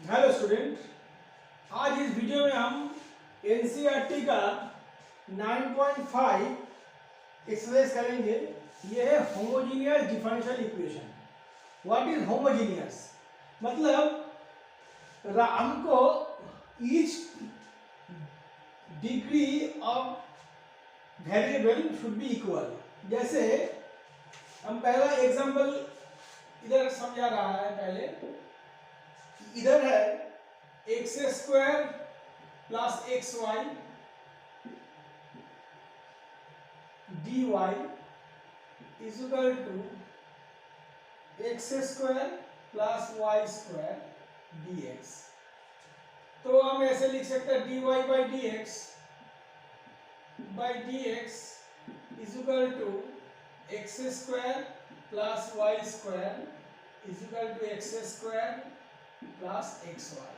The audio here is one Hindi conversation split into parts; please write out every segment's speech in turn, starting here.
हेलो स्टूडेंट, आज इस वीडियो में हम एनसीईआरटी का 9.5 एक्सरसाइज करेंगे। ये है homogeneous differential equation. What is homogeneous? मतलब हमको each degree of variable should be equal. जैसे हम पहला एग्जांपल इधर समझा रहा है। पहले इधर है x square plus x y d y is equal to x square plus y square d x. तो हम ऐसे लिख सकते हैं d y by d x is equal to x square plus y square is equal to x square plus x y.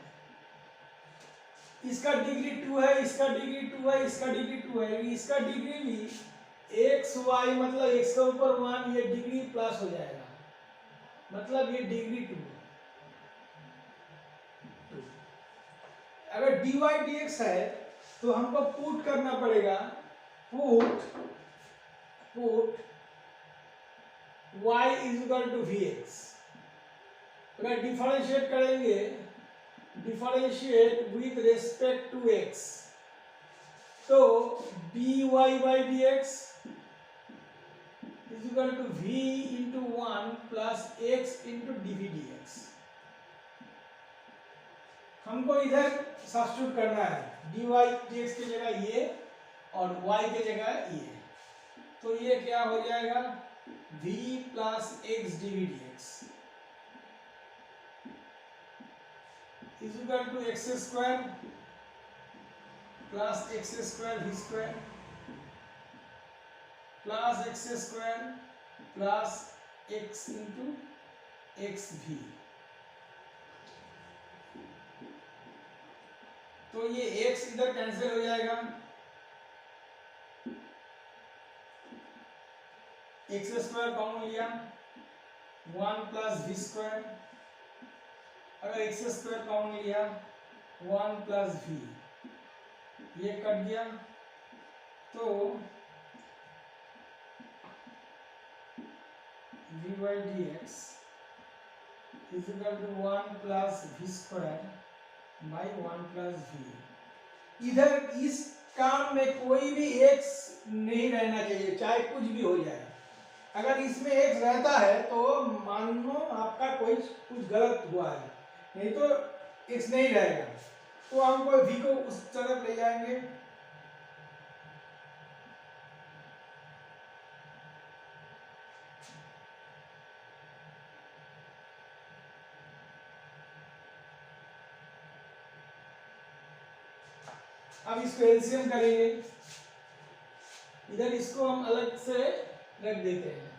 इसका डिग्री 2 है, इसका डिग्री 2 है, इसका डिग्री 2 है, इसका डिग्री भी एक्स वाई मतलब एक्स के ऊपर 1, ये डिग्री प्लस हो जाएगा, मतलब ये डिग्री 2। अगर डी वाई डी एक्स है तो हमको पुट करना पड़ेगा, put y is equal to v x. अगर डिफरेंशिएट करेंगे, differentiate with respect to x, तो dy by d x is equal to v into 1 plus x into dv dx। हमको इधर सब्स्टिट्यूट करना है, dy dx की जगह ये और y की जगह ये, तो ये क्या हो जाएगा v plus x dv dx is equal to x square plus x square v square plus x square plus x into x भी। तो ये एक्स इधर कैंसिल हो जाएगा, एक्स स्क्वायर कॉमन लिया 1 प्लस वी स्क्वायर, अगर एक्स स्क्वायर कॉमन लिया 1 प्लस वी, ये कट गया, तो v by d x is equal to 1 plus v square by 1 plus v. इधर इस काम में कोई भी एक्स नहीं रहना चाहिए, चाहे कुछ भी हो जाए। अगर इसमें एक्स रहता है तो मान लो आपका कुछ गलत हुआ है, नहीं तो एक्स नहीं रहेगा। तो हम कोई v को उस तरफ ले जाएंगे, अब इसको एलसीएम करेंगे, इधर इसको हम अलग से रख देते हैं।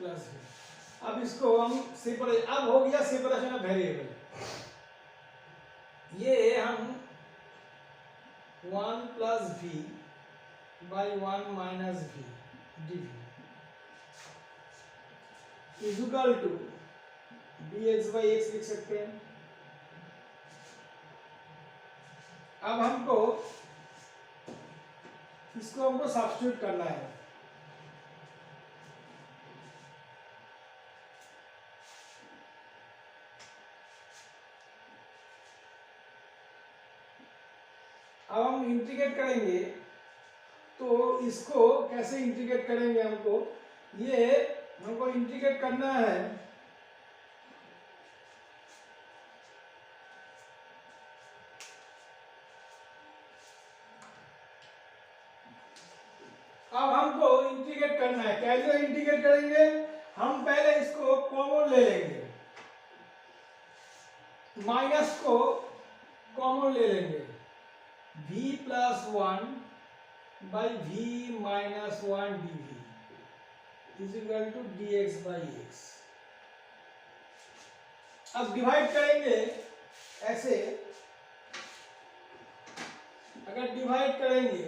Plus v। अब इसको हम सेपरेट, अब हो गया सेपरेशन ऑफ वेरिएबल। ये हम 1 plus v by 1 minus v dv is equal to dx by x लिख सकते हैं। अब हमको इसको सब्स्टिट्यूट करना है, अब हम इंटीग्रेट करेंगे। तो इसको कैसे इंटीग्रेट करेंगे, हमको इंटीग्रेट करना है अब हमको इंटीग्रेट करना है। कैसे इंटीग्रेट करेंगे? हम पहले इसको को कॉमन ले लेंगे, माइनस को कॉमन ले लेंगे, v plus 1 by v minus 1 dv is equal to dx by x। अब डिवाइड करेंगे ऐसे, अगर डिवाइड करेंगे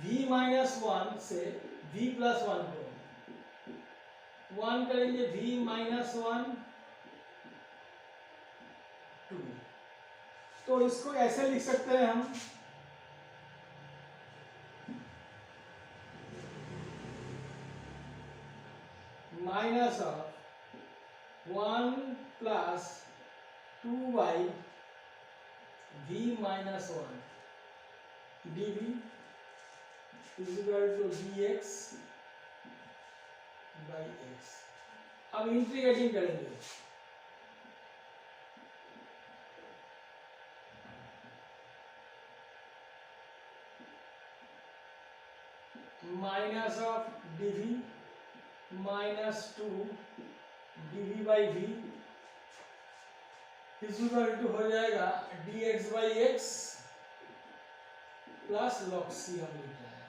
v माइनस 1 से v प्लस 1 को 1 करेंगे, v माइनस 1 2, तो इसको ऐसे लिख सकते हैं हम, minus of 1 plus 2 by v minus 1 dv is equal to dx by x। अब इंटीग्रेटिंग करेंगे, minus of dv minus 2 dv by v is equal to हो जाएगा dx by x plus log c हम लिख रहे हैं।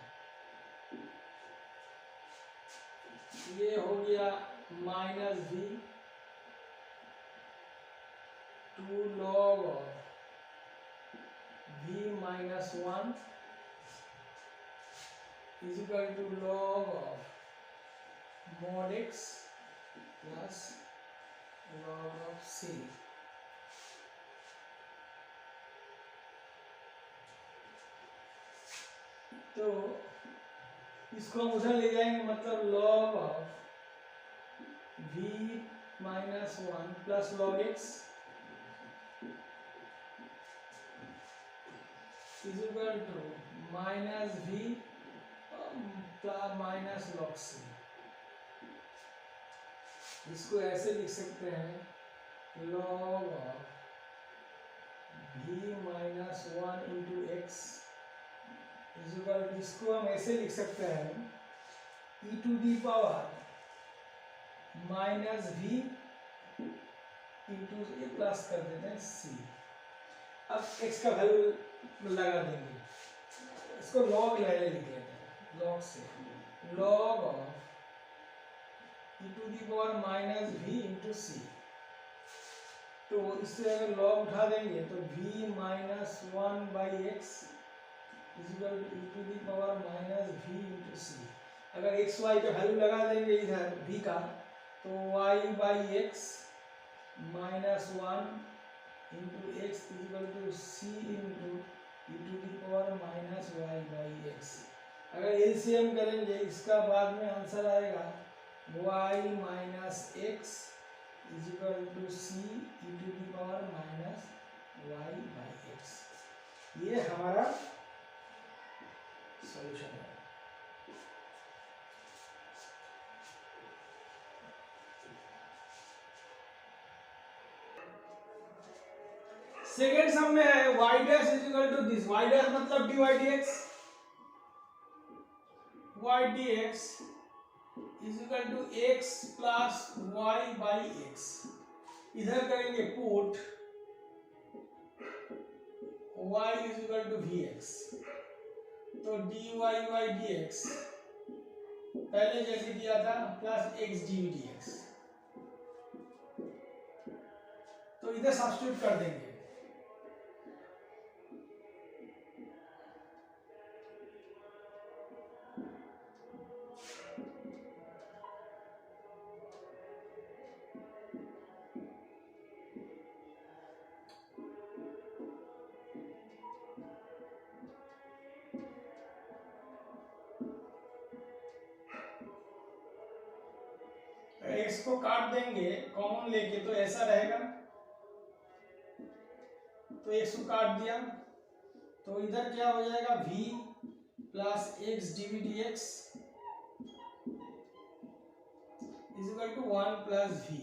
ये हो गया minus v 2 log of v minus 1 is equal to log of mod x plus log of c। तो इसको हम उधर ले जाएंगे, मतलब log of v minus 1 plus log x is equal to minus v minus log c। इसको ऐसे लिख सकते हैं log of v minus 1 into x is equal to, इसको हम ऐसे लिख सकते हैं e to the power minus v into ये प्लस कर देते हैं c। अब x का वैल्यू लगा देंगे, इसको log ले लिख लेते हैं, log से log of e to the power minus v into c। तो इससे अगर log उठा देंगे तो v minus 1 by x is equal to e to the power minus v into c। अगर x y का वैल्यू लगा देंगे इधर v का, तो y by x minus 1 into x is equal to c into e to the power minus y by x. अगर एलसीएम करेंगे इसका बाद में आंसर आएगा y minus x is equal to c e to the power minus y by x. ये हमारा सॉल्यूशन है। सेकेंड सम में है y dash is equal to this, y dash मतलब dy dx, y dx is equal to x plus y by x. इधर करेंगे put y is equal to vx, तो dy बाई dx पहले जैसे दिया था प्लस x dy dx, तो इधर सब्स्टिट्यूट कर देंगे। x को काट देंगे कॉमन लेके, तो ऐसा रहेगा, तो x को काट दिया तो इधर क्या हो जाएगा v plus x dv dx is equal to 1 plus v।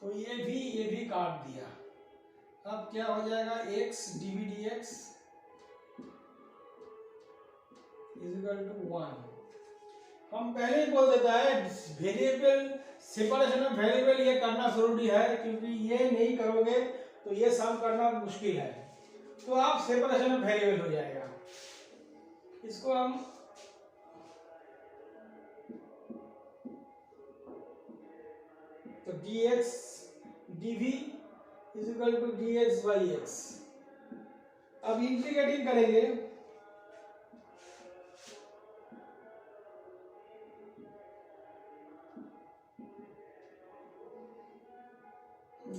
तो ये भी काट दिया, अब क्या हो जाएगा x dv dx is equal to 1। हम पहले ही बोल देता है वेरिएबल सेपरेशन ऑफ वेरिएबल ये करना जरूरी है, क्योंकि ये नहीं करोगे तो ये सम करना मुश्किल है। तो आप सेपरेशन ऑफ वेरिएबल हो जाएगा। इसको हम तो dx dv is equal to dx by x। अब इंटीग्रेटिंग करेंगे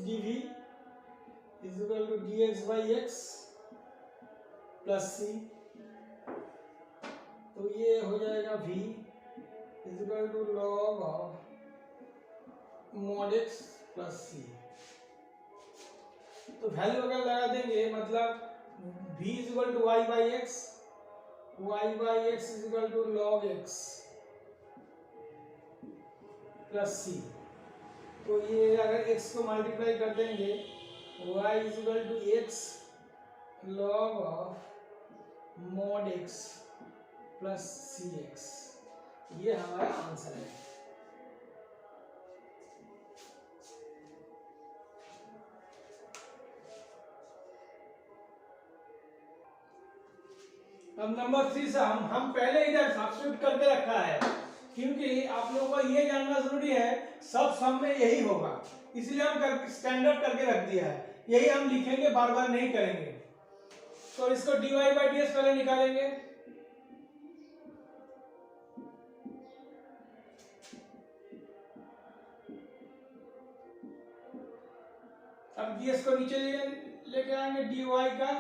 dv is equal to dx by x plus c। तो ये हो जाएगा v is equal to log of mod x plus c। तो वैल्यू अगर लगा देंगे, मतलब v is equal to y by x is equal to log x plus c। तो ये अगर x को मल्टीप्लाई कर देंगे, y is equal to x log of mod x plus cx। ये हमारा आंसर है। अब नंबर 3 से हम पहले इधर सब्स्टिट्यूट करके रखा है, क्योंकि आप लोगों को ये जानना जरूरी है सब सम में यही होगा, इसलिए हम स्टैंडर्ड करके रख दिया है। यही हम लिखेंगे, बार बार नहीं करेंगे। तो इसको dy by ds पहले निकालेंगे। अब ds को नीचे लेके आएंगे, dy का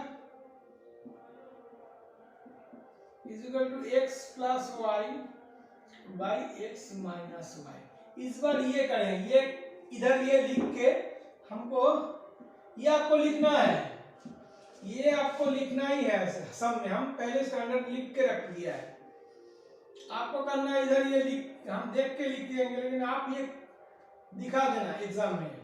is equal to x plus y by x minus y. इस बार ये करें, ये इधर ये लिख के हमको ये आपको लिखना है, ये आपको लिखना ही है। सब में हम पहले स्टैंडर्ड लिख के रख दिया है, आपको करना है इधर ये लिख, हम देख के लिख देंगे, लेकिन आप ये दिखा देना एग्जाम में।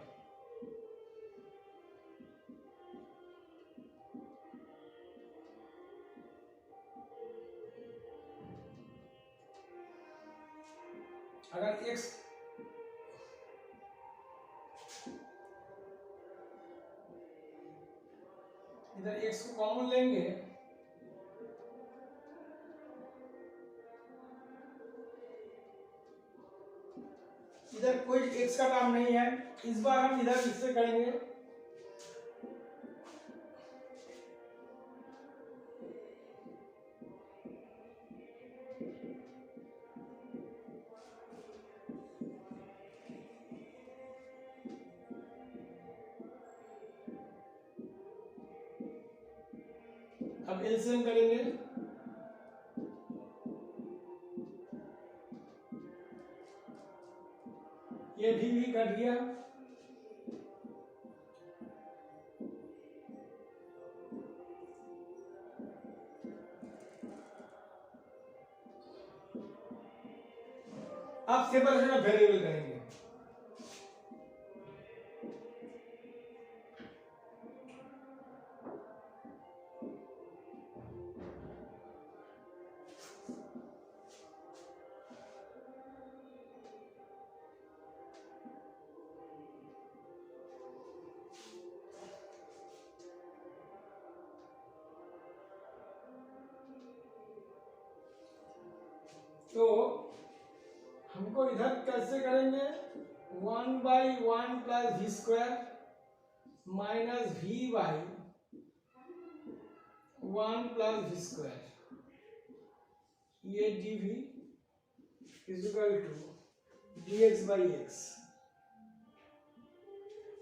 अगर x इधर x को कॉमन लेंगे, इधर कोई x का काम नहीं है, इस बार हम इधर इससे करेंगे। अब एलसीएम करेंगे, ये भी कट गया। अब सेपरेशन ऑफ वेरिएबल करेंगे। तो हमको इधर कैसे करेंगे, 1 by 1 plus v square minus v by 1 plus v square, ये d v is equal to d x by x.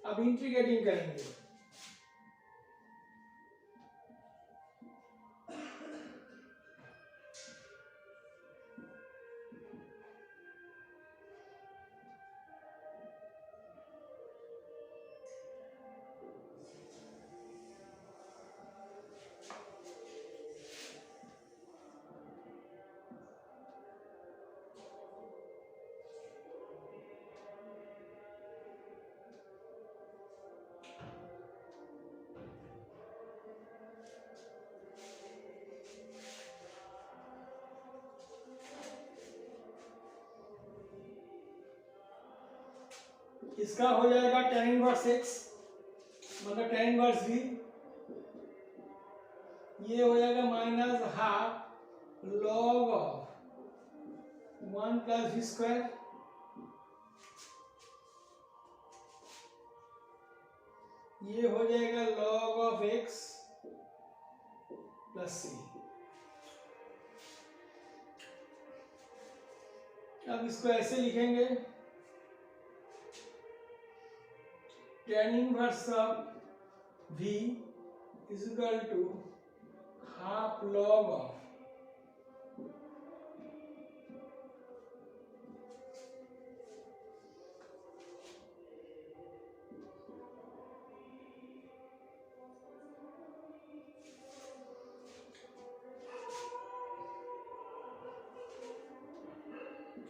अब इंटीग्रेटिंग करेंगे, इसका हो जाएगा tan इनवर्स x मतलब tan इनवर्स v, ये हो जाएगा minus half log of 1 plus v square, ये हो जाएगा log of x plus c। अब इसको ऐसे लिखेंगे tan inverse of v is equal to half log of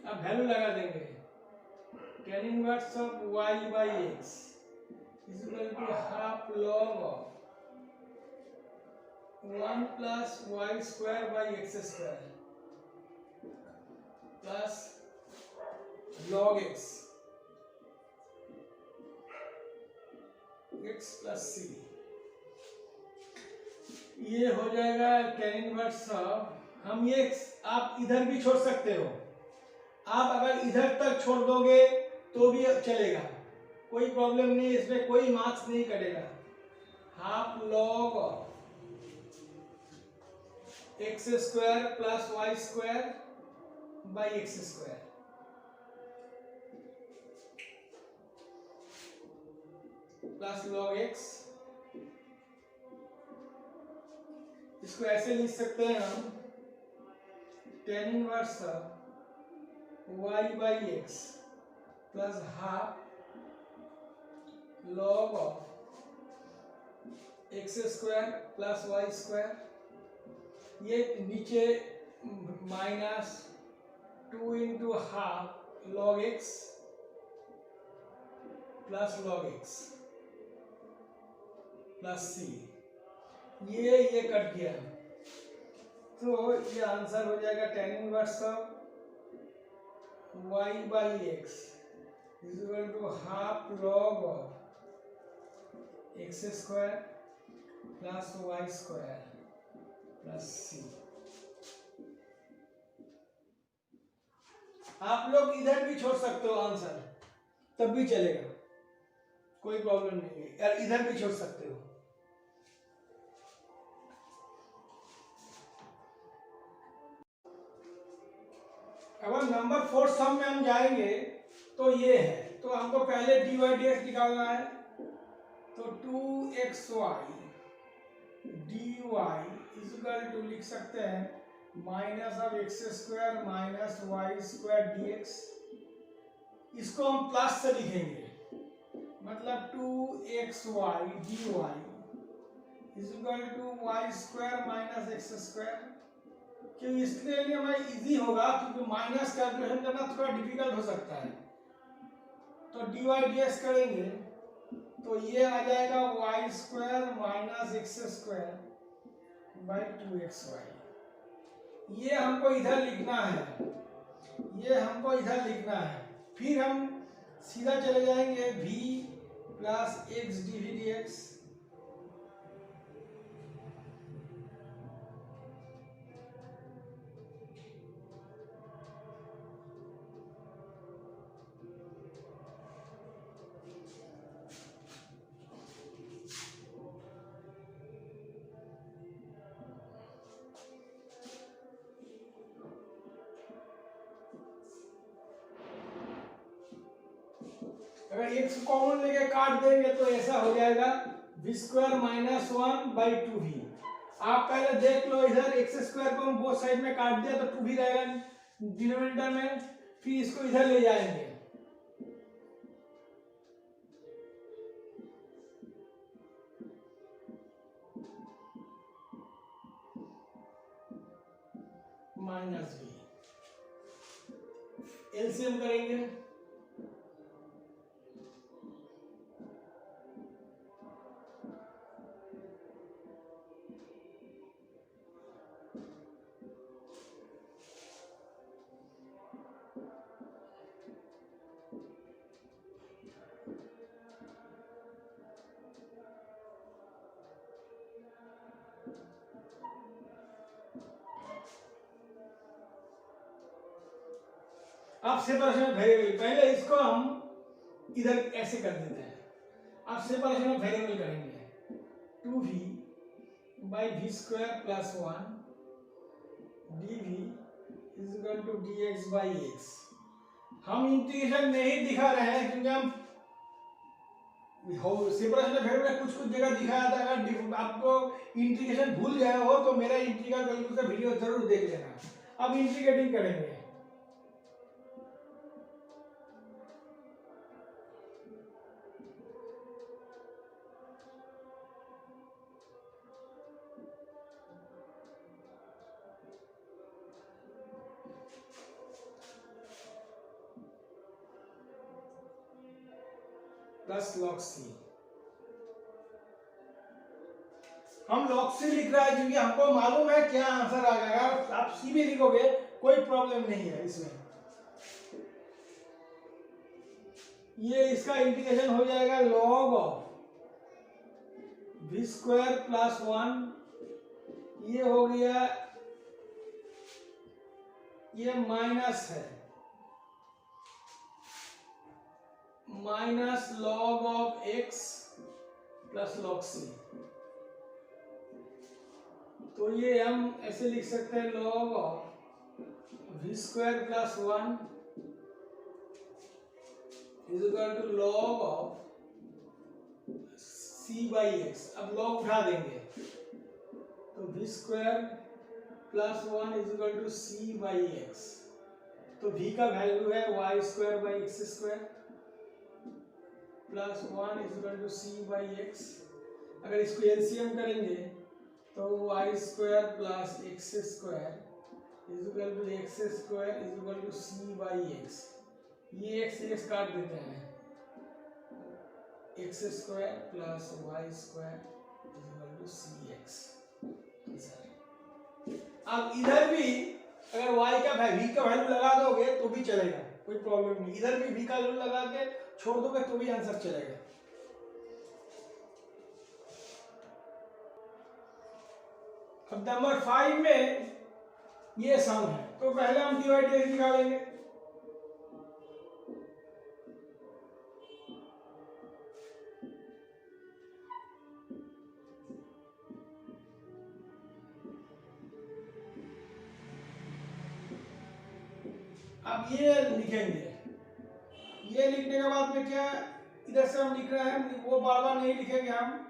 अब वैल्यू लगा देंगे tan inverse of y by x is equal to half log of 1 plus y square by x square plus log x plus c, ये हो जाएगा tan इनवर्स ऑफ, हम ये आप इधर भी छोड़ सकते हो, आप अगर इधर तक छोड़ दोगे तो भी चलेगा, कोई प्रॉब्लम नहीं, इसमें कोई मार्क्स नहीं कटेगा। Half log of x square plus y square by x square plus log x, इसको ऐसे लिख सकते हैं हम tan inverse y by x plus half log of x square plus y square, ये नीचे minus 2 into half log x plus log x plus c, ये कट गया, तो ये आंसर हो जाएगा tan inverse of y by x is equal to half log of x square plus y square plus c. आप लोग इधर भी छोड़ सकते हो आंसर, तब भी चलेगा, कोई प्रॉब्लम नहीं है, यार इधर भी छोड़ सकते हो। अगर नंबर 4 सम में हम जाएंगे तो ये है, तो हमको पहले dy dx निकालना है, तो 2xy dy is equal to लिख सकते हैं minus of x square minus y square dx, इसको हम प्लस से लिखेंगे, मतलब 2xy dy is equal to y square minus x square, क्योंकि इसके लिए हमें इजी होगा, क्योंकि माइनस कैलकुलेशन करना थोड़ा डिफिकल्ट हो सकता है, तो dy dx करेंगे तो ये आ जाएगा y square minus x square by 2xy, ये हमको इधर लिखना है, ये हमको इधर लिखना है, फिर हम सीधा चले जाएंगे v plus x D dx, अगर x कॉमन लेके काट देंगे तो ऐसा हो जाएगा v square minus 1 by 2v, आप पहले देख लो, इधर एक्स स्क्वायर को हम बोथ साइड में काट दिया तो 2v रहेगा डिनोमिनेटर में, फिर इसको इधर ले जाएंगे, माइनस v, एलसीएम करेंगे, अब सेपरेशन ऑफ वेरिएबल, पहले इसको हम इधर ऐसे कर देते हैं। अब सेपरेशन ऑफ वेरिएबल करेंगे, 2v by v square plus 1 dv is equal to dx by x। हम इंटीग्रेशन नहीं दिखा रहे हैं क्योंकि हम सेपरेशन ऑफ वेरिएबल कुछ कुछ जगह दिखाया था। अगर आपको इंटीग्रेशन भूल गए हो तो मेरा इंटीग्रल कैलकुलस का वीडियो जरूर देख लेना। अब इंटीग्रेटिंग करेंगे, प्लस log c। हम log c लिख रहा है क्योंकि हमको मालूम है क्या आंसर आ जाएगा। आप c भी लिखोगे कोई प्रॉब्लम नहीं है इसमें। ये इसका इंटीग्रेशन हो जाएगा log of v square plus 1, ये हो गया, ये माइनस है, minus log of x plus log c। तो ये हम ऐसे लिख सकते हैं log of v square plus 1 is equal to log of c by x। अब log उठा देंगे तो v square plus 1 is equal to c by x। तो v का वैल्यू है y square by x square plus 1 is equal to c by x। अगर इसको एलसीएम करेंगे तो y square plus x square is equal to x square is equal to c by x। ये x काट देते हैं, x square plus y square is equal to cx। अब इधर भी अगर y का v का वैल्यू लगा दोगे तो भी चलेगा, कोई प्रॉब्लम नहीं। इधर भी v का वैल्यू लगा के छोड़ दोगे तो भी आंसर चलेगा। अब नंबर 5 में ये सम है, तो पहले हम डिवाइड निकालेंगे। अब ये लिखेंगे, ये लिखने के बाद में क्या इधर से हम लिख रहे हैं वो बार बार नहीं लिखेंगे हम।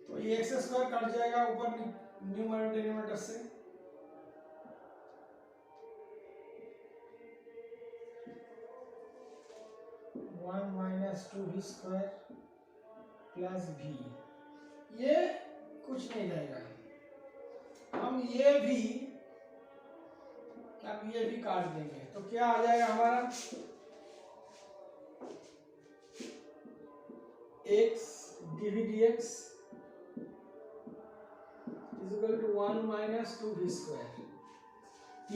तो ये एक्स स्क्वायर कट जाएगा ऊपर न्यूमरेटर डिनोमिनेटर से, one minus 2v square plus v। ये कुछ नहीं जाएगा, हम ये भी अब ये भी काट देंगे तो क्या आ जाएगा हमारा x dv dx is equal to 1 minus 2v square.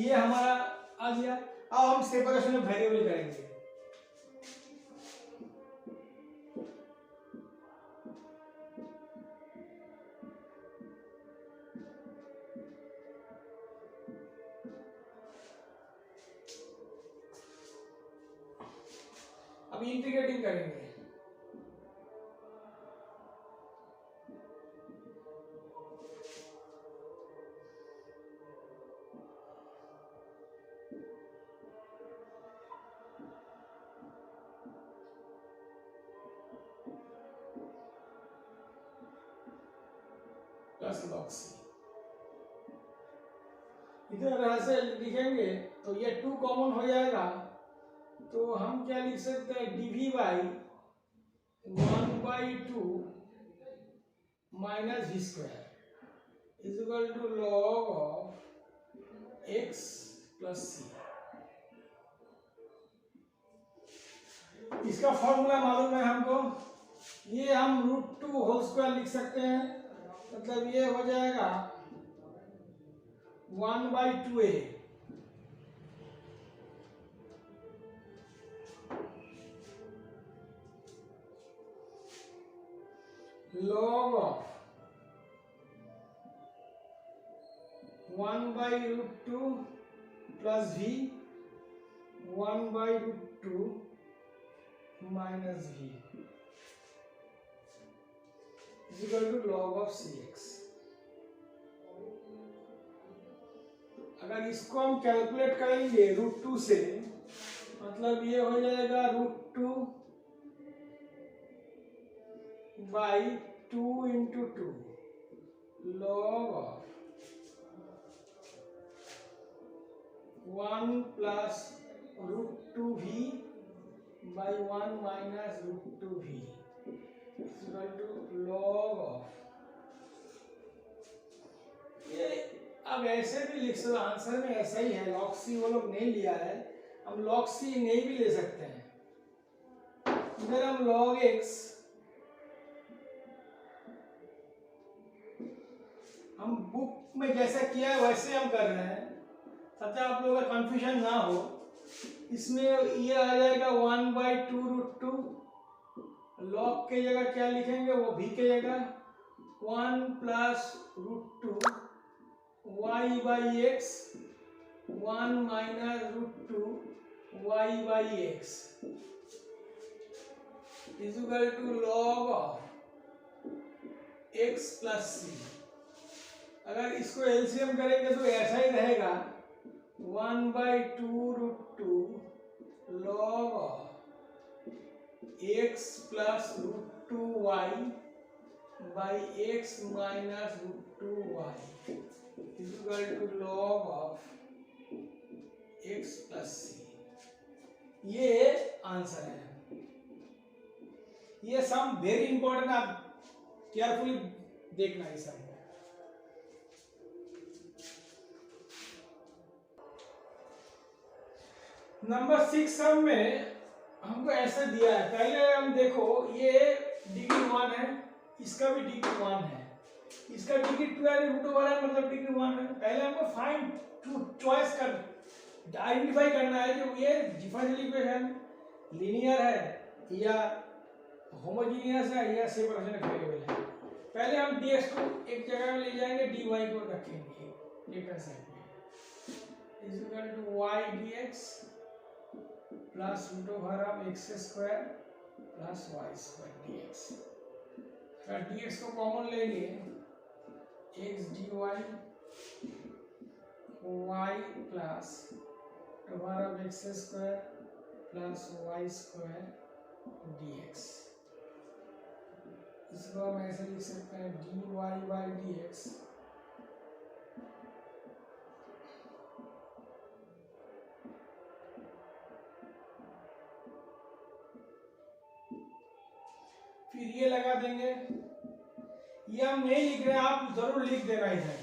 ये हमारा आ गया। अब हम सेपरेशन ऑफ वेरिएबल करेंगे। अब इंटीग्रेटिंग करेंगे, प्लस log c। इधर ऐसे लिखेंगे तो ये 2 कॉमन हो जाएगा, तो हम क्या लिख सकते हैं dv by 1/2 minus v square is equal to log of x plus c। इसका फॉर्मूला मालूम है हमको, ये हम √2 होल स्क्वायर लिख सकते हैं, मतलब ये हो जाएगा 1/2a log of 1/√2 plus v 1/√2 minus v is equal to log of cx। अगर इसको हम कैलकुलेट करेंगे √2 से, मतलब ये हो जाएगा √2 by 2 into 2 log of 1 plus √2v by 1 minus √2v is equal to log of, ये अब ऐसे भी लिख सकते, आंसर में ऐसा ही है, log c वो लोग नहीं लिया है, हम log c नहीं भी ले सकते हैं। इधर हम log x, हम बुक में जैसा किया है वैसे हम कर रहे हैं, ताकि आप लोगों का कंफ्यूजन ना हो। इसमें ये आ जाएगा 1/2√2, log के जगह क्या लिखेंगे, वो v के जगह 1 plus √2 y by x 1 minus √2 y by x is equal to log of x plus c। अगर इसको एलसीएम करेंगे तो ऐसा ही रहेगा 1/2√2 log of x plus √2y by x minus √2y is equal to log of x plus c। ये आंसर है। ये सम वेरी इंपॉर्टेंट, आप केयरफुली देखना है सम। नंबर 6 सम में हमको ऐसा दिया है, पहले हम देखो ये डिग्री 1 है, इसका भी डिग्री 1 है, इसका डिग्री 2 है, √2 है, मतलब डिग्री 1 है। पहले हमको फाइंड चॉइस कर आइडेंटिफाई करना है कि ये डिफरेंशियल इक्वेशन लीनियर है या होमोजेनियस है या सेपरेशन वेरिएबल है। पहले हम dx को एक जगह में ले जाएंगे, dy को रखेंगे लेफ्ट हैंड साइड में, is equal to y dx plus √x² plus y² dx। अगर dx को कॉमन लेंगे, x dy y plus √x² plus y² dx। इसको हम ऐसे लिख सकते हैं dy by dx फिर ये लगा देंगे। ये हम नहीं लिख रहे हैं, आप जरूर लिख देना इधर।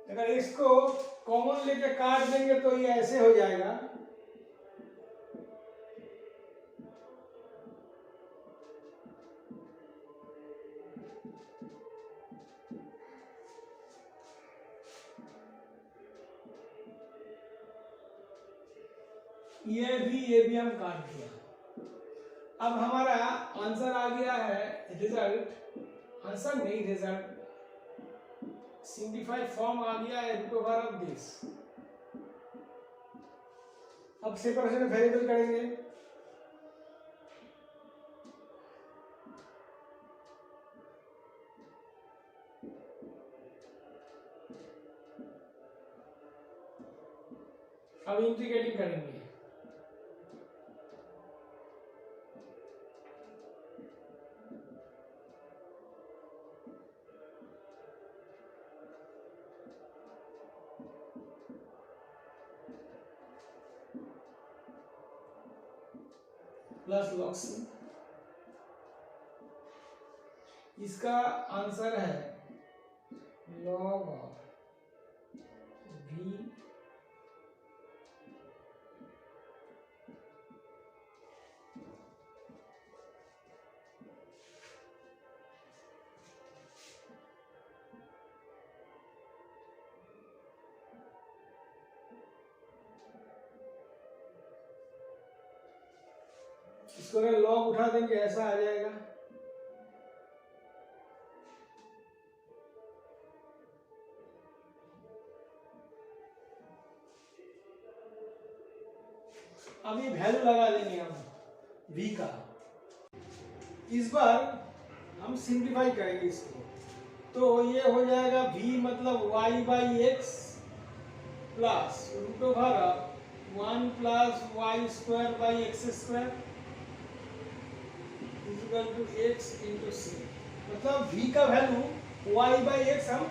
अगर इसको कॉमन लेके काट देंगे तो ये ऐसे हो जाएगा, ये भी हम काट दिया। अब हमारा आंसर आ गया है, रिजल्ट आंसर नहीं रिजल्ट सिंप्लीफाइड फॉर्म आ गया है √दिस। अब सेपरेशन वेरिएबल करेंगे, अब इंटीग्रेटिंग करेंगे। Plus log c। इसका आंसर है log ऑफ v इसको अगर log उठा देंगे ऐसा आ जाएगा। अब ये वैल्यू लगा देंगे हम v का। इस बार हम सिंप्लीफाई करेंगे इसको, तो ये हो जाएगा v मतलब y by x plus root over 1 plus y square by x square equal to x into c. मतलब v का वैल्यू y बाई एक्स हम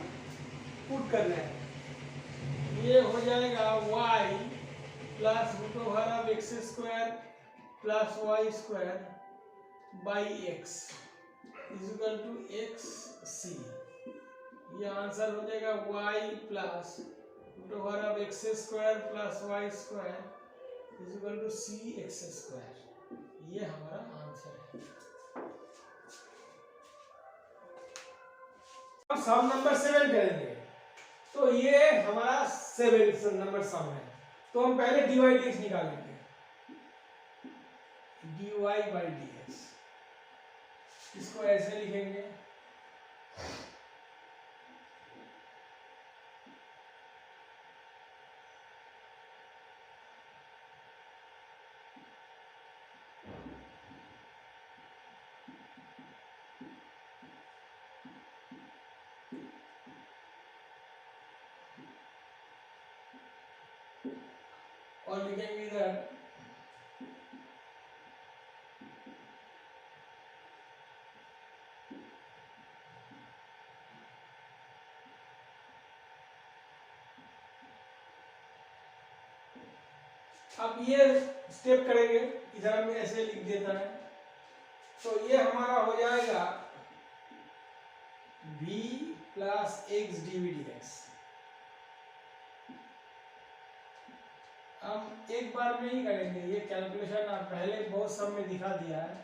पुट कर रहे हैं। ये हो जाएगा y plus root over x square plus y square by x equal to x c. ये आंसर हो जाएगा y plus root over x square plus y square equal to c x square. ये हमारा आंसर है। अब सम नंबर 7 करेंगे, तो ये हमारा 7 नंबर सम है। तो हम पहले dy dx निकालेंगे, dy बाई dx। इसको ऐसे लिखेंगे, और लिखेंगे इधर अब ये स्टेप करेंगे, इधर हम ऐसे लिख देता है। तो ये हमारा हो जाएगा v plus x D dx। हम एक बार में ही करेंगे, ये कैलकुलेशन आप पहले बहुत सब में दिखा दिया है।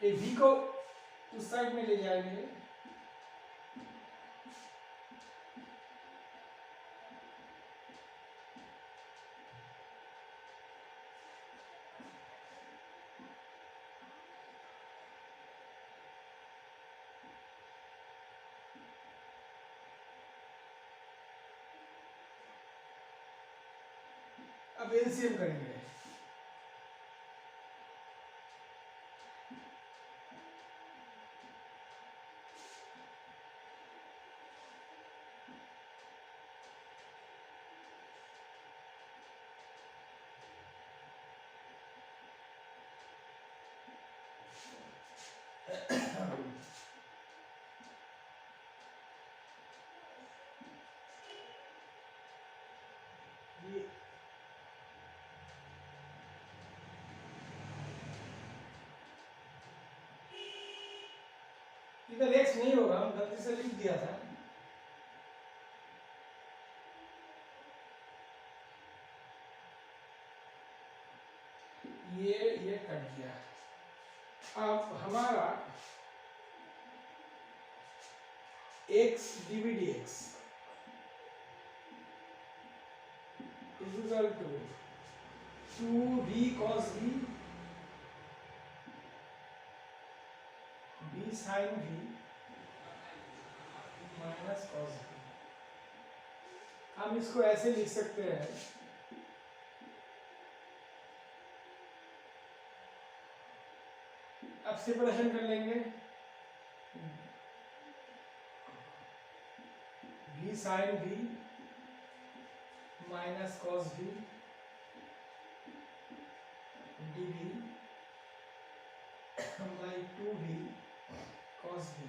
ये v को उस साइड में ले जाएंगे, अब एलसीएम करेंगे। इधर x नहीं होगा, हम गलती से लिख दिया था। ये कट गया। अब हमारा x dx equal to 2v cos v b sin v minus cos v। हम इसको ऐसे लिख सकते हैं, अब सेपरेशन कर लेंगे, v sin v minus cos v dv by 2v cos v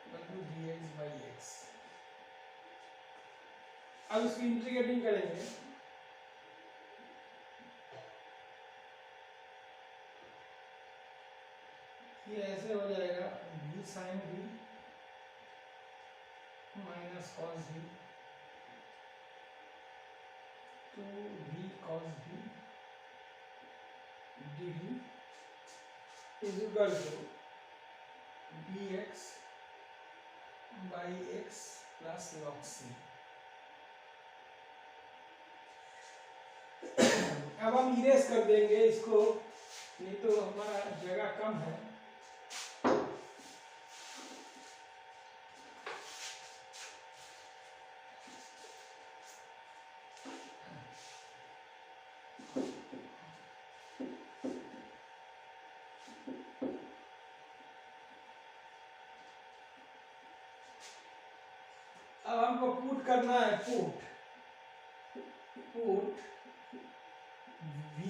equal to dx by x। अब इसकी इंटीग्रेटिंग करेंगे, ये ऐसे हो जाएगा v sin v minus cos v 2v cos v dv is equal to dx by x plus log c। अब हम इरेज कर देंगे इसको, नहीं तो हमारा जगह कम है। अब हमको पुट करना है, पुट v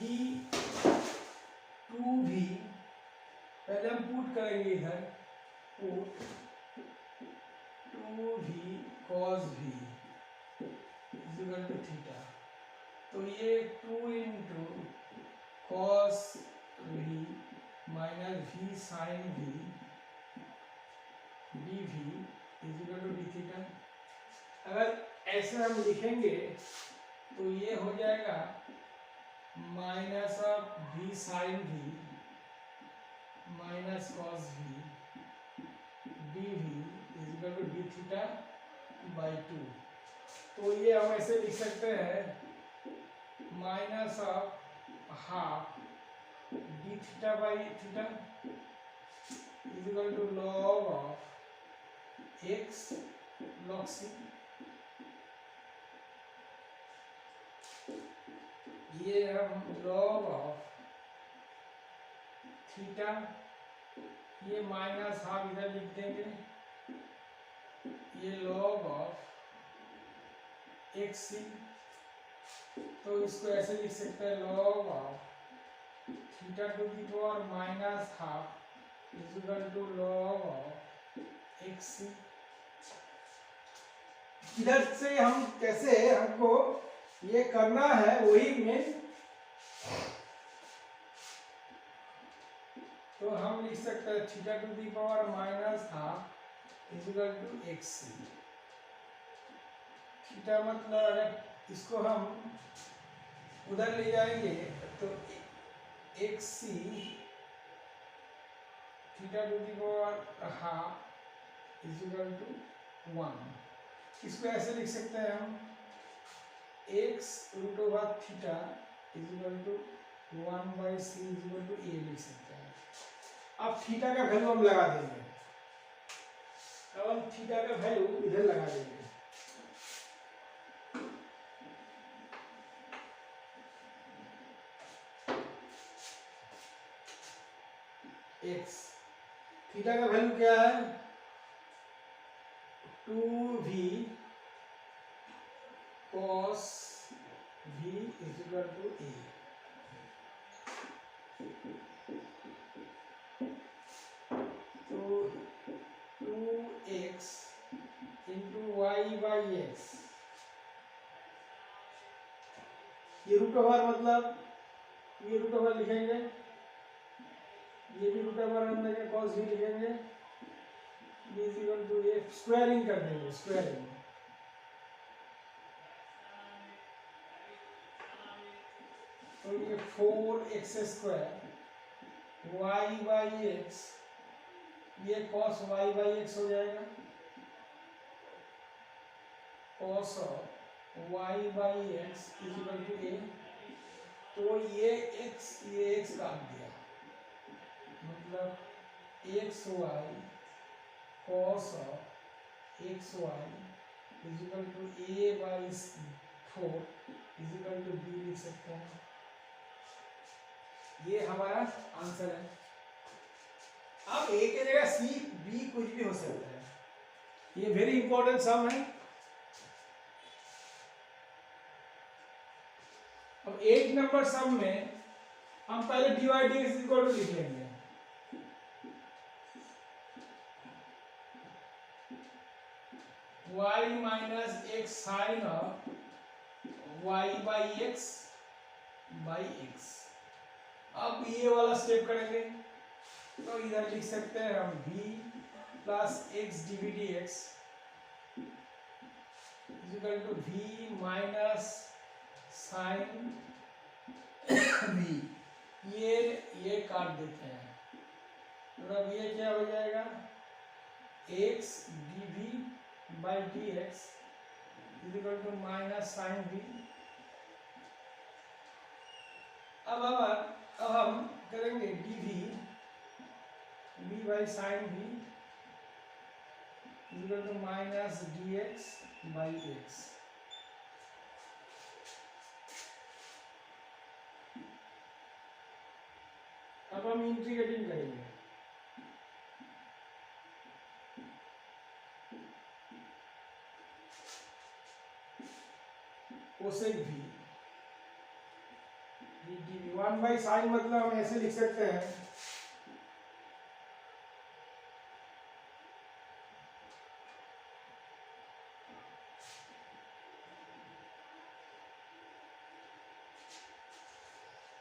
2v, पहले हम पुट करेंगे इधर, put 2v cos v equal to theta, तो ये 2 into cos v minus v sin v dv equal to d theta. अगर ऐसे हम लिखेंगे तो ये हो जाएगा minus of v sin v minus cos v dv equal to d theta by 2। तो ये हम ऐसे लिख सकते हैं minus of half d theta by theta equal to log of x log c। ये हम log ऑफ थीटा, ये माइनस हाफ इधर लिख देंगे, ये log ऑफ x c, तो इसको ऐसे लिख सकते हैं log of theta to the power minus half equal to log of x c। इधर से हम कैसे, हमको ये करना है वही मेन, तो हम लिख सकते हैं theta to the power minus half equal to x c. Theta मतलब अगर इसको हम उधर ले जाएंगे तो x c theta to the power half equal to 1। इसको ऐसे लिख सकते हैं हम x root over theta equal to 1 by c equal to a लिख सकते हैं। अब थीटा का वैल्यू हम लगा देंगे, अब हम थीटा का वैल्यू इधर लगा देंगे, x थीटा का वैल्यू क्या है 2v cos v is equal to a। तो 2x into y by x, ये रूट ओवर मतलब ये रूट ओवर लिखेंगे, ये भी रूट ओवर हम लेंगे, cos v लिखेंगे, b is equal to a, squaring कर देंगे, स्क्वायरिंग, तो ये 4x square y by x, ये cos y बाई एक्स हो जाएगा, cos y by x equal to a। तो ये x काट दिया, मतलब x y cos x y equal to a by 4 equal to b लिख सकते हैं। ये हमारा आंसर है। अब a की जगह c b कुछ भी हो सकता है, ये वेरी इंपॉर्टेंट सम है। अब 8 नंबर सम में हम पहले डिवाइडिंग इज इक्वल टू लिख लेंगे। y minus x sine y by x by x. अब ये वाला स्टेप करेंगे तो इधर लिख सकते हैं हम v plus x d d x equal to v minus sine v। ये काट देते हैं, मतलब ये क्या हो जाएगा x dv by d x equal to minus sine v। अब हम करेंगे dv v by sine v equal to minus d x by x. अब हम इंटीग्रेटिंग करेंगे, कोसेक भी dv 1 बाई साइन, मतलब हम ऐसे लिख सकते हैं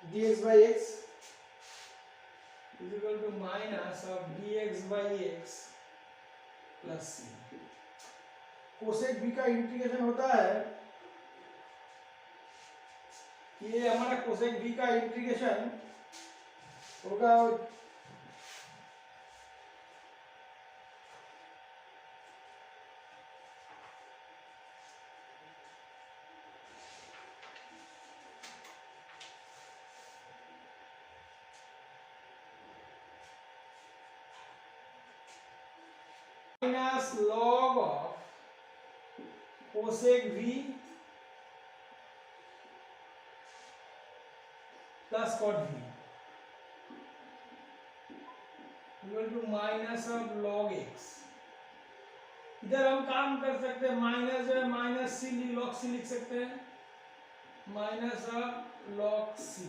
dx by x is equal to minus of dx by x plus c। Cosec v का इंटीग्रेशन होता है, ये हमारा कोसेक v का इंटीग्रेशन होगा minus log of cosec v plus cot v equal to minus of log x। इधर हम काम कर सकते हैं, माइनस जो है माइनस सी लॉग सी लिख सकते हैं, minus of log c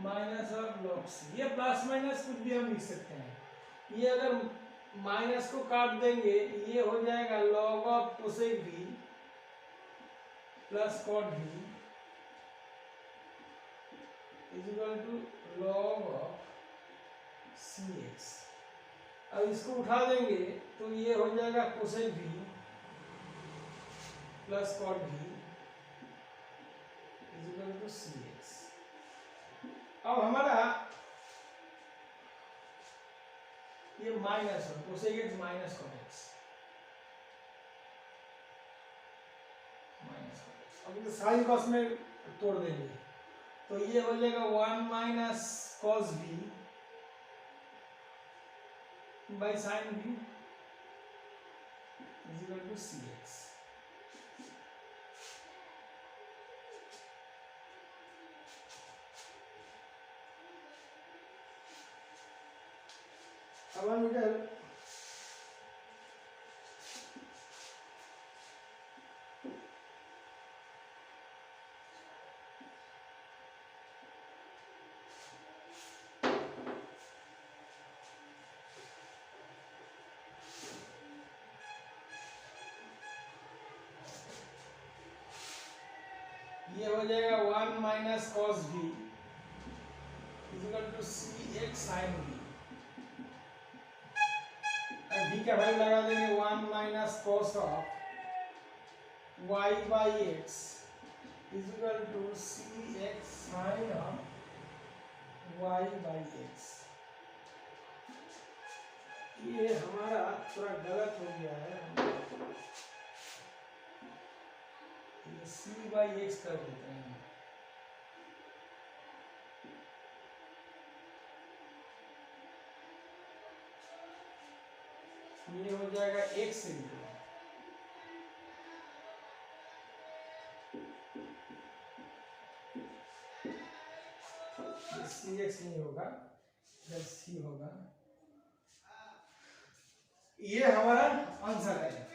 minus of log c. ये प्लस माइनस कुछ भी हम लिख सकते हैं। ये अगर माइनस को काट देंगे ये हो जाएगा log of cosec v plus cot v is equal to log of cx। अब इसको उठा देंगे तो ये हो जाएगा cosec v plus cot v is equal to cx। अब हमारा ये माइनस है cosec x minus cot x minus cot x। अब ये साइन कॉस में तोड़ देंगे तो ये हो जाएगा 1 minus cos v by sine v is equal to cx। अब हम इधर ये हो जाएगा 1 minus cos v is equal to cx sine v। अब v का वैल्यू लगा देंगे 1 minus cos of y by x is equal to cx sine of y by x। ये हमारा थोड़ा गलत हो गया है, सी बाई एक्स कर देते हैं। ये हो जाएगा एक्स इंटू सी एक्स नहीं होगा, जब सी होगा। ये हमारा आंसर है।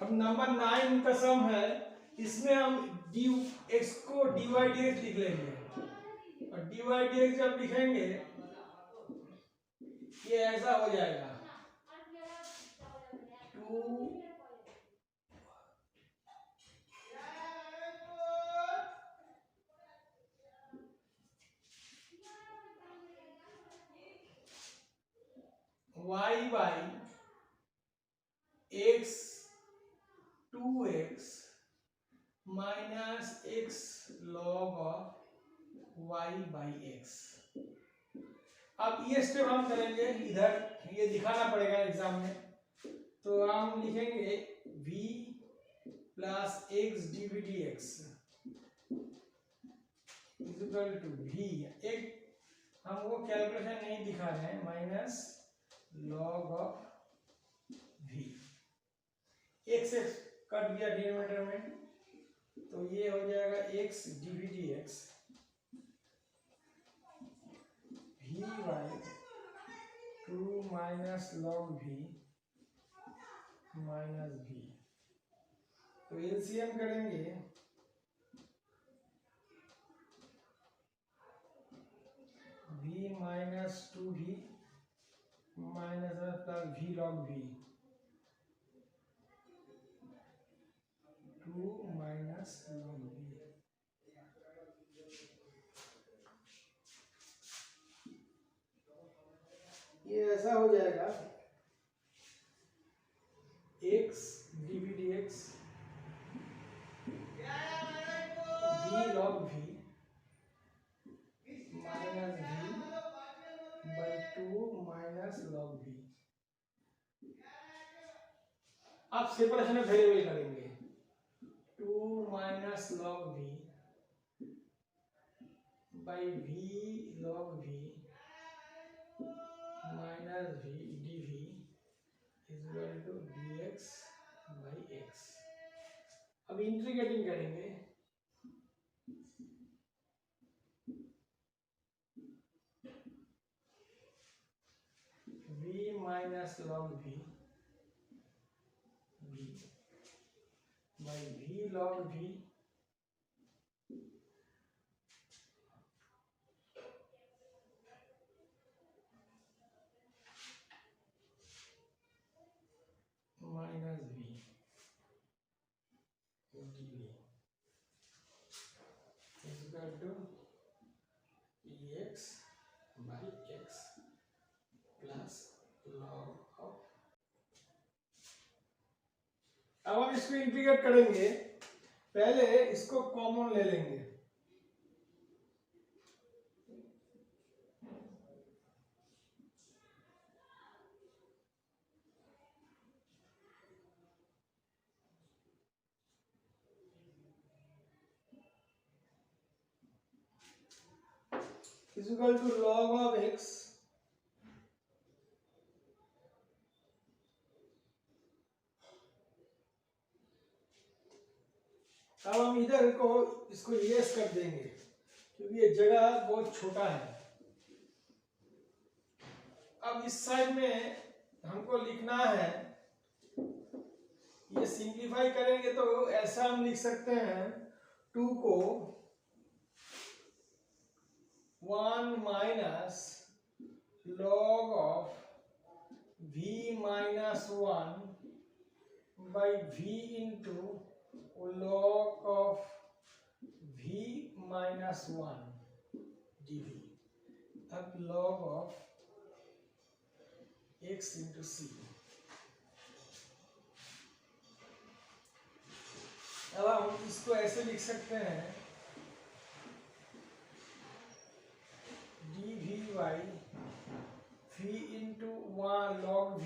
अब नंबर 9 का सम है, इसमें हम डी एक्स को dy dx लिख लेंगे, और dy dx जब लिखेंगे ये ऐसा हो जाएगा 2 y by x 2x minus x log of y by x। अब ये स्टेप हम करेंगे, इधर ये दिखाना पड़ेगा एग्जाम में, तो हम लिखेंगे v plus x d v d x equal to v, एक हम वो कैलकुलेशन नहीं दिखा रहे हैं, minus log of v, x से कट गया डिनोमिनेटर में, तो ये हो जाएगा x d v d x v by 2 minus log v minus v। तो एलसीएम करेंगे, v minus 2v minus plus v log v 2 minus log v। ये ऐसा हो जाएगा x dv dx v log v minus v by 2 minus log v। अब सेपरेशन ऑफ वेरिएबल करेंगे, 2 minus log v by v log v minus v dv equal to dx by x। अब इंटीग्रेटिंग करेंगे, v minus log v v by v log v minus v dv equal to dx by x plus log of. अब हम इसको इंटीग्रेट करेंगे, पहले इसको कॉमन ले लेंगे, equal to log of x अब हम इधर को इसको यस कर देंगे क्योंकि ये जगह बहुत छोटा है। अब इस साइड में हमको लिखना है, ये सिंप्लीफाई करेंगे तो ऐसा हम लिख सकते हैं 2 को 1 minus log of v minus 1 by v into log of v minus 1 dv। अब log of x into c। अब हम इसको ऐसे लिख सकते हैं dv by v into 1 log v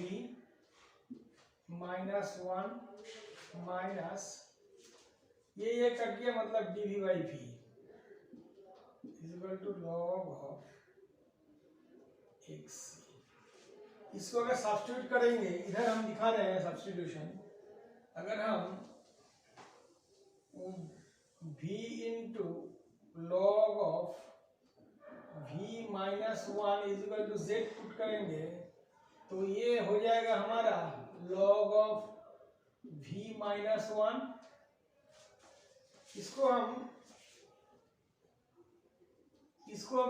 minus 1 minus ये कट गया, मतलब dv by v equal to log of x। इसको अगर सब्स्टिट्यूट करेंगे, इधर हम दिखा रहे हैं सब्स्टिट्यूशन, अगर हम v into log of v minus 1 equal to z put करेंगे तो ये हो जाएगा हमारा log of v minus one, इसको हम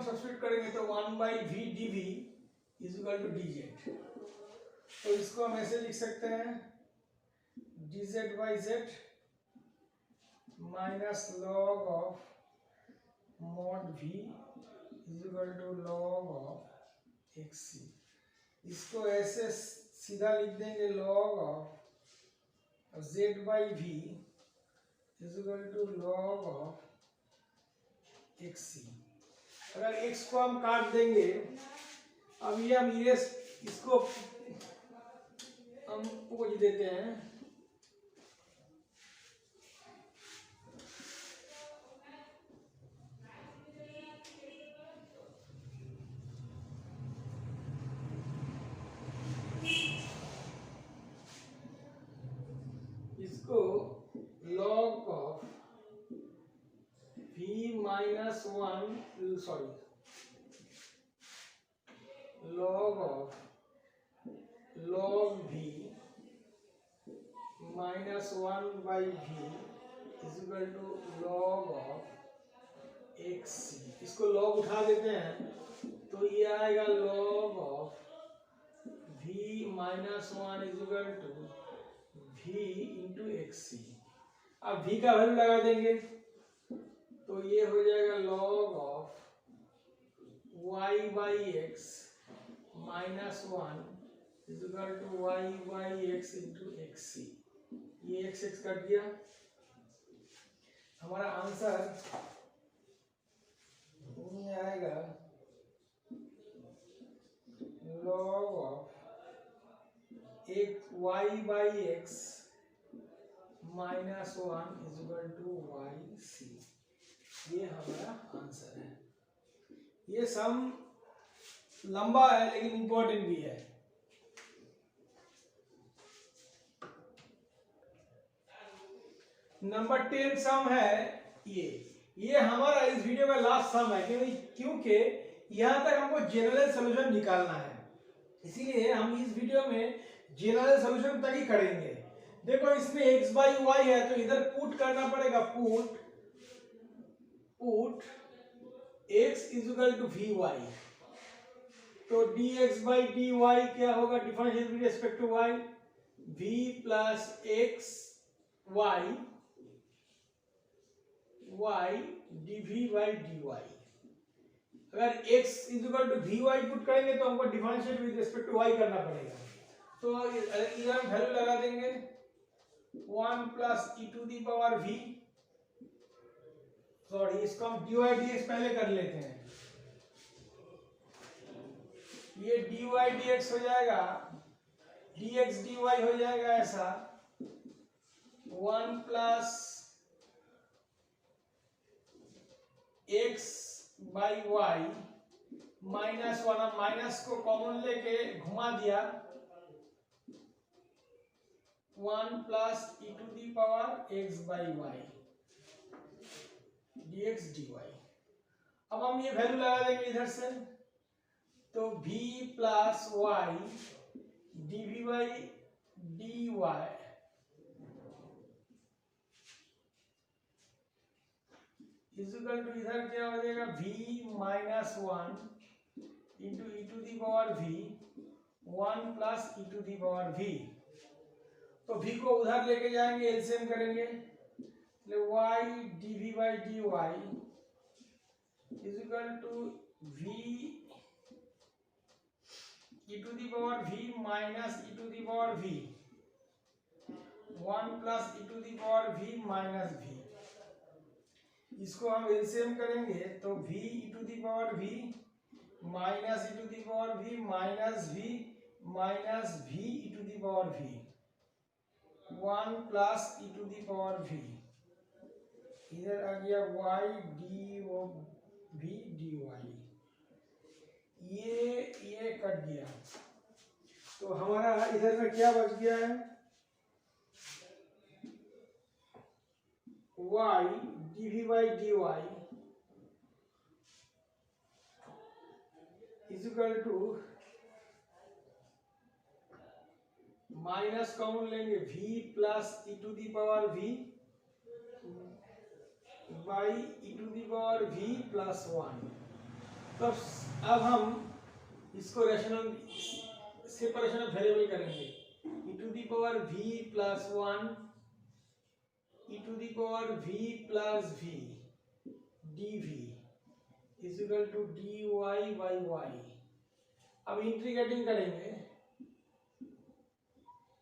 सब्स्टिट्यूट करेंगे तो 1/v dv is equal to dz। तो इसको हम ऐसे लिख सकते हैं dz by z minus log of mod v is equal to log of xc। इसको ऐसे सीधा लिख देंगे log of z by v is equal to log of xc। अगर x को हम काट देंगे, अब ये हम इसको हम पोंछ देते हैं, इसको log of v minus one, sorry log of log v minus one by v is equal to log of xc। इसको log उठा देते हैं तो ये आएगा log of v minus one is equal to v into xc। अब v का वैल्यू लगा देंगे तो ये हो जाएगा log of y by x minus one is equal to y by x into x c. ये x x कट गया, हमारा आंसर ये आएगा log ऑफ एक y by x minus one is equal to y c. ये हमारा आंसर है। ये सम लंबा है लेकिन इंपॉर्टेंट भी है। नंबर 10 सम है ये हमारा इस वीडियो का लास्ट सम है, क्योंकि यहां तक हमको जनरल सॉल्यूशन निकालना है, इसीलिए हम इस वीडियो में जनरल सॉल्यूशन तक ही करेंगे। देखो इसमें x बाई वाई है तो इधर पुट करना पड़ेगा, put x is equal to v y. तो dx बाई dy क्या होगा, differential with respect to y, v plus x y dv by dy। अगर x is equal to v y put करेंगे तो हमको differentiate with respect to y करना पड़ेगा। तो इधर हम वैल्यू लगा देंगे 1 plus e to the power v, sorry इसको हम dy dx पहले कर लेते हैं। ये dy dx हो जाएगा, dx dy हो जाएगा ऐसा 1 plus x by y minus one, minus को कॉमन लेके घुमा दिया 1 plus e to the power x by y dx dy। अब हम ये वैल्यू लगा देंगे इधर से, तो v plus y dv by dy is equal to इधर क्या हो जाएगा v minus one into e to the power v 1 plus e to the power v। तो v को उधर लेके जाएंगे, एलसीएम करेंगे, y dv by dy is equal to v e to the power v minus e to the power v 1 plus e to the power v minus v। इसको हम एलसीएम करेंगे तो v e to the power v minus e to the power v minus v e to the power v 1 plus e to the power v, इधर आ गया y d dy, ये कट गया तो हमारा इधर में क्या बच गया है, y dv by dy is equal to minus common लेंगे v plus e to the power v by e to the power v plus 1। तो अब हम इसको रेशनल सेपरेशन ऑफ वेरिएबल करेंगे। E to the power v plus 1 e to the power v plus v dv is equal to dy by y। अब इंटीग्रेटिंग करेंगे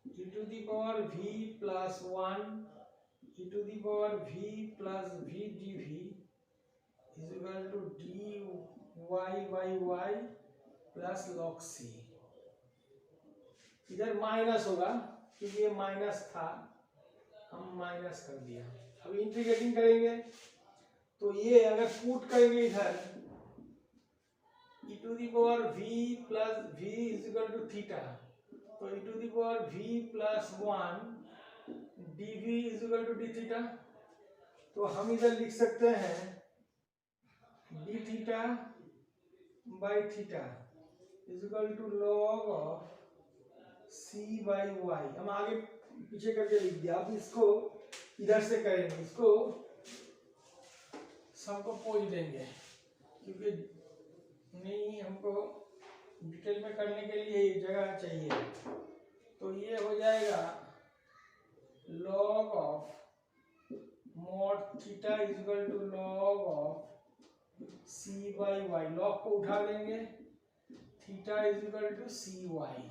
e to the power v plus 1 e to the power v plus v dv is equal to dy by y plus log c। इधर माइनस होगा क्योंकि ये माइनस था, हम माइनस कर दिया। अब इंटीग्रेटिंग करेंगे तो ये अगर पुट करेंगे इधर e to the power v plus v is equal to theta, तो e to the power v plus 1 dv is equal to d theta. तो हम इधर लिख सकते हैं d theta by theta is equal to log of c by y। हम आगे पीछे करके लिख दिया। अब इसको इधर से करेंगे, इसको सबको पोज देंगे क्योंकि नहीं हमको डिटेल में करने के लिए जगह चाहिए। तो ये हो जाएगा log of mod theta is equal to log of c by y। log को उठा देंगे, theta is equal to cy।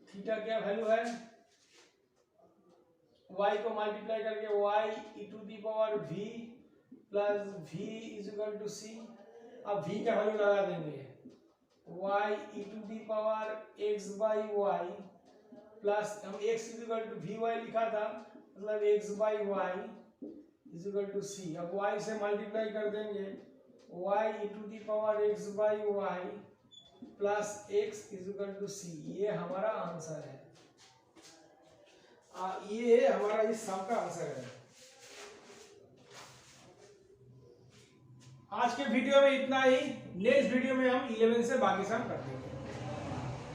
Theta क्या वैल्यू है, y को मल्टीप्लाई करके y e to the power v plus v is equal to c। अब v का वैल्यू लगा देंगे y e to the power x by y plus हम x is equal to vy लिखा था, मतलब x by y is equal to c। अब y से मल्टीप्लाई कर देंगे y e to the power x by y plus x is equal to c। ये हमारा आंसर है, ये हमारा इस सम का आंसर है। आज के वीडियो में इतना ही। नेक्स्ट वीडियो में हम 11 से बाकी सम कर देंगे।